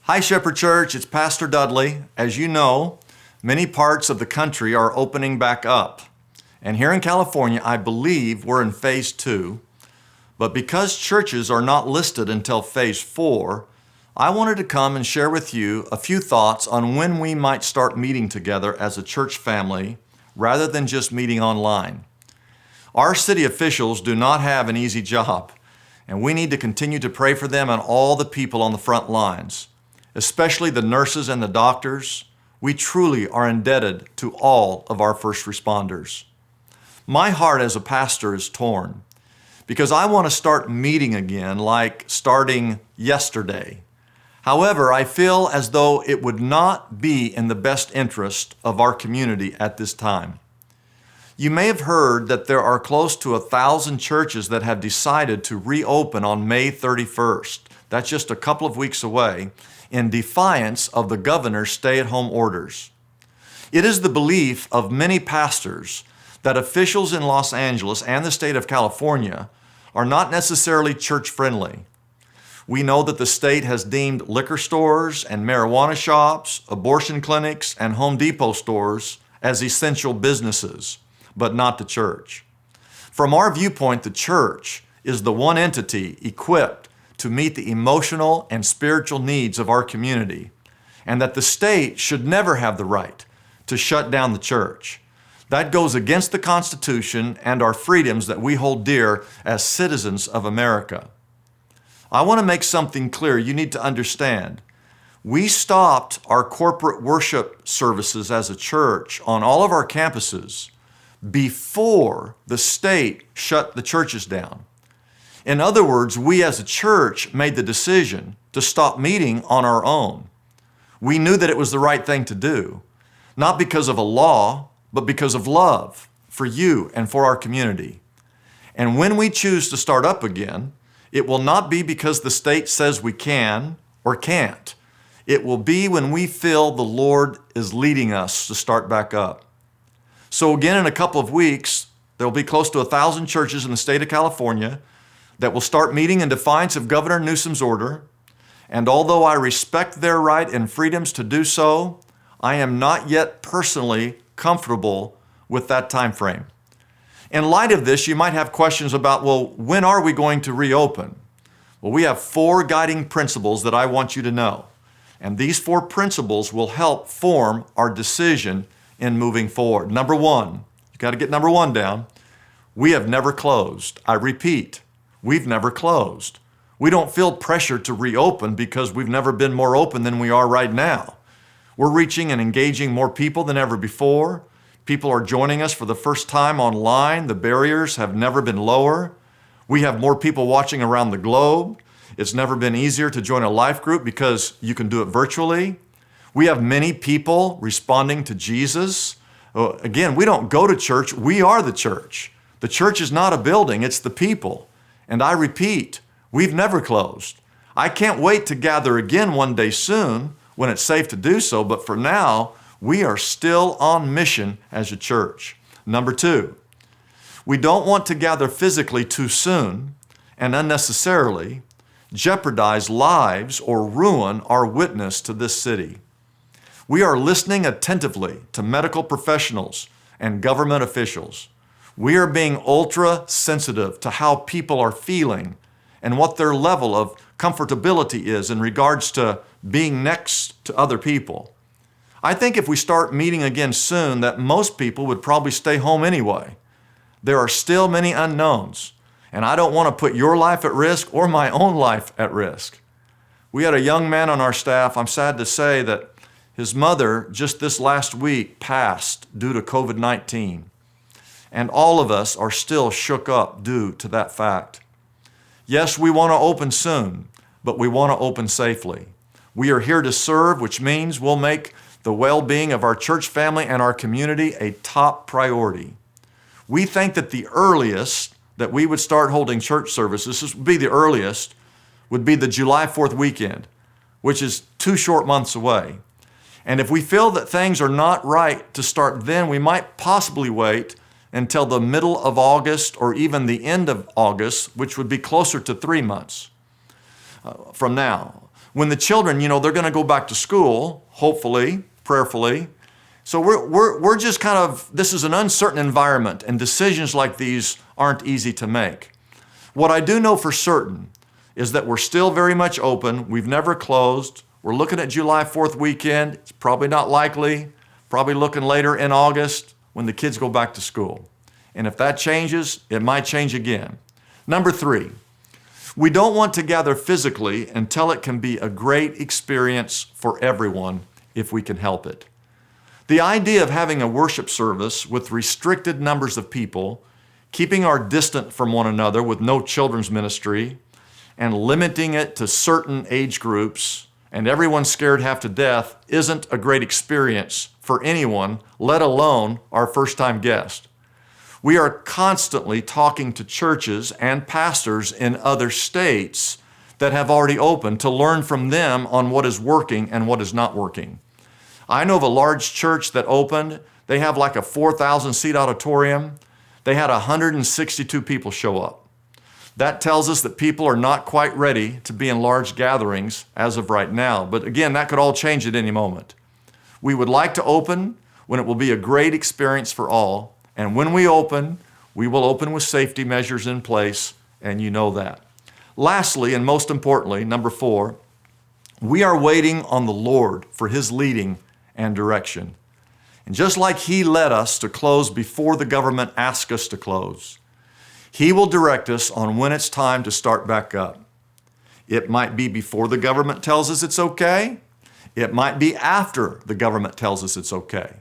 Hi, Shepherd Church. It's Pastor Dudley. As you know, many parts of the country are opening back up. And here in California, I believe we're in phase 2. But because churches are not listed until phase 4, I wanted to come and share with you a few thoughts on when we might start meeting together as a church family rather than just meeting online. Our city officials do not have an easy job, and we need to continue to pray for them and all the people on the front lines, especially the nurses and the doctors. We truly are indebted to all of our first responders. My heart as a pastor is torn because I want to start meeting again like starting yesterday. However, I feel as though it would not be in the best interest of our community at this time. You may have heard that there are close to 1,000 churches that have decided to reopen on May 31st. That's just a couple of weeks away, in defiance of the governor's stay-at-home orders. It is the belief of many pastors that officials in Los Angeles and the state of California are not necessarily church-friendly. We know that the state has deemed liquor stores and marijuana shops, abortion clinics, and Home Depot stores as essential businesses, but not the church. From our viewpoint, the church is the one entity equipped to meet the emotional and spiritual needs of our community, and that the state should never have the right to shut down the church. That goes against the Constitution and our freedoms that we hold dear as citizens of America. I want to make something clear you need to understand. We stopped our corporate worship services as a church on all of our campuses before the state shut the churches down. In other words, we as a church made the decision to stop meeting on our own. We knew that it was the right thing to do, not because of a law, but because of love for you and for our community. And when we choose to start up again, it will not be because the state says we can or can't. It will be when we feel the Lord is leading us to start back up. So again, in a couple of weeks, there will be close to 1,000 churches in the state of California that will start meeting in defiance of Governor Newsom's order. And although I respect their right and freedoms to do so, I am not yet personally comfortable with that time frame. In light of this, you might have questions about, well, when are we going to reopen? Well, we have 4 guiding principles that I want you to know. And these 4 principles will help form our decision in moving forward. Number 1, you got to get number 1 down. We have never closed. I repeat, we've never closed. We don't feel pressure to reopen because we've never been more open than we are right now. We're reaching and engaging more people than ever before. People are joining us for the first time online. The barriers have never been lower. We have more people watching around the globe. It's never been easier to join a life group because you can do it virtually. We have many people responding to Jesus. Again, we don't go to church, we are the church. The church is not a building, it's the people. And I repeat, we've never closed. I can't wait to gather again one day soon when it's safe to do so, but for now, we are still on mission as a church. Number 2, we don't want to gather physically too soon and unnecessarily jeopardize lives or ruin our witness to this city. We are listening attentively to medical professionals and government officials. We are being ultra sensitive to how people are feeling and what their level of comfortability is in regards to being next to other people. I think if we start meeting again soon, that most people would probably stay home anyway. There are still many unknowns, and I don't want to put your life at risk or my own life at risk. We had a young man on our staff, I'm sad to say, that his mother just this last week passed due to COVID-19. And all of us are still shook up due to that fact. Yes, we want to open soon, but we want to open safely. We are here to serve, which means we'll make the well-being of our church family and our community a top priority. We think that the earliest that we would start holding church services, this would be the earliest, would be the July 4th weekend, which is 2 short months away. And if we feel that things are not right to start then, we might possibly wait until the middle of August or even the end of August, which would be closer to 3 months from now. when the children, they're going to go back to school, hopefully, prayerfully. So we're just this is an uncertain environment, and decisions like these aren't easy to make. What I do know for certain is that we're still very much open. We've never closed. We're looking at July 4th weekend. It's probably not likely. Probably looking later in August when the kids go back to school. And if that changes, it might change again. Number 3, we don't want to gather physically until it can be a great experience for everyone if we can help it. The idea of having a worship service with restricted numbers of people, keeping our distance from one another with no children's ministry, and limiting it to certain age groups, and everyone scared half to death isn't a great experience for anyone, let alone our first-time guest. We are constantly talking to churches and pastors in other states that have already opened to learn from them on what is working and what is not working. I know of a large church that opened. They have like a 4,000-seat auditorium. They had 162 people show up. That tells us that people are not quite ready to be in large gatherings as of right now. But again, that could all change at any moment. We would like to open when it will be a great experience for all. And when we open, we will open with safety measures in place, and you know that. Lastly, and most importantly, number 4, we are waiting on the Lord for His leading and direction. And just like He led us to close before the government asked us to close, He will direct us on when it's time to start back up. It might be before the government tells us it's okay. It might be after the government tells us it's okay.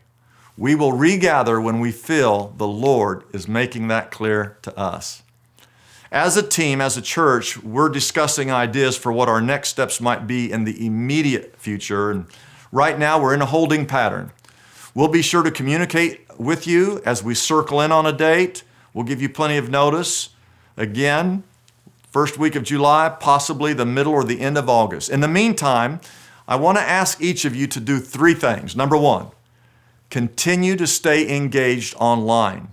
We will regather when we feel the Lord is making that clear to us. As a team, as a church, we're discussing ideas for what our next steps might be in the immediate future. And right now, we're in a holding pattern. We'll be sure to communicate with you as we circle in on a date. We'll give you plenty of notice. Again, first week of July, possibly the middle or the end of August. In the meantime, I want to ask each of you to do 3 things. Number 1, continue to stay engaged online.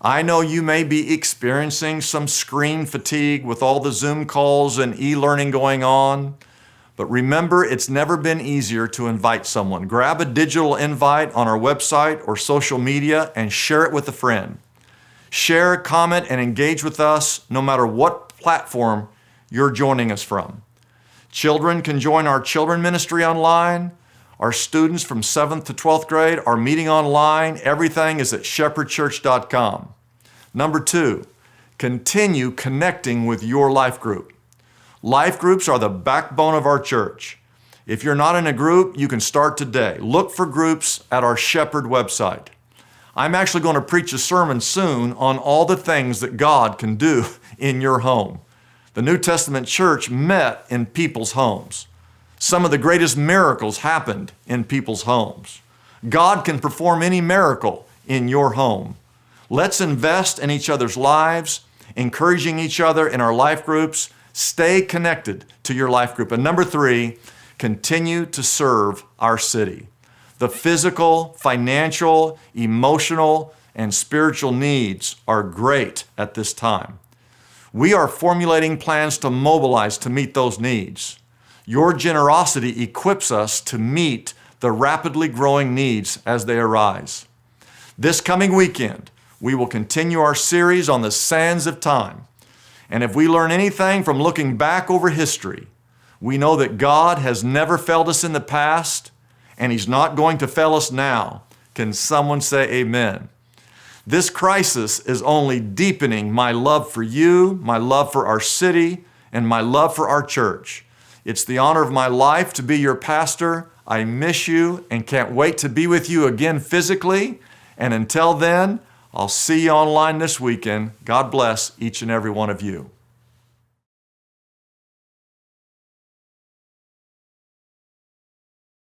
I know you may be experiencing some screen fatigue with all the Zoom calls and e-learning going on, but remember, it's never been easier to invite someone. Grab a digital invite on our website or social media and share it with a friend. Share, comment, and engage with us no matter what platform you're joining us from. Children can join our children ministry online. Our students from 7th to 12th grade are meeting online. Everything is at shepherdchurch.com. Number 2, continue connecting with your life group. Life groups are the backbone of our church. If you're not in a group, you can start today. Look for groups at our Shepherd website. I'm actually going to preach a sermon soon on all the things that God can do in your home. The New Testament church met in people's homes. Some of the greatest miracles happened in people's homes. God can perform any miracle in your home. Let's invest in each other's lives, encouraging each other in our life groups. Stay connected to your life group. And number 3, continue to serve our city. The physical, financial, emotional, and spiritual needs are great at this time. We are formulating plans to mobilize to meet those needs. Your generosity equips us to meet the rapidly growing needs as they arise. This coming weekend, we will continue our series on the sands of time. And if we learn anything from looking back over history, we know that God has never failed us in the past, and He's not going to fail us now. Can someone say amen? This crisis is only deepening my love for you, my love for our city, and my love for our church. It's the honor of my life to be your pastor. I miss you and can't wait to be with you again physically. And until then, I'll see you online this weekend. God bless each and every one of you.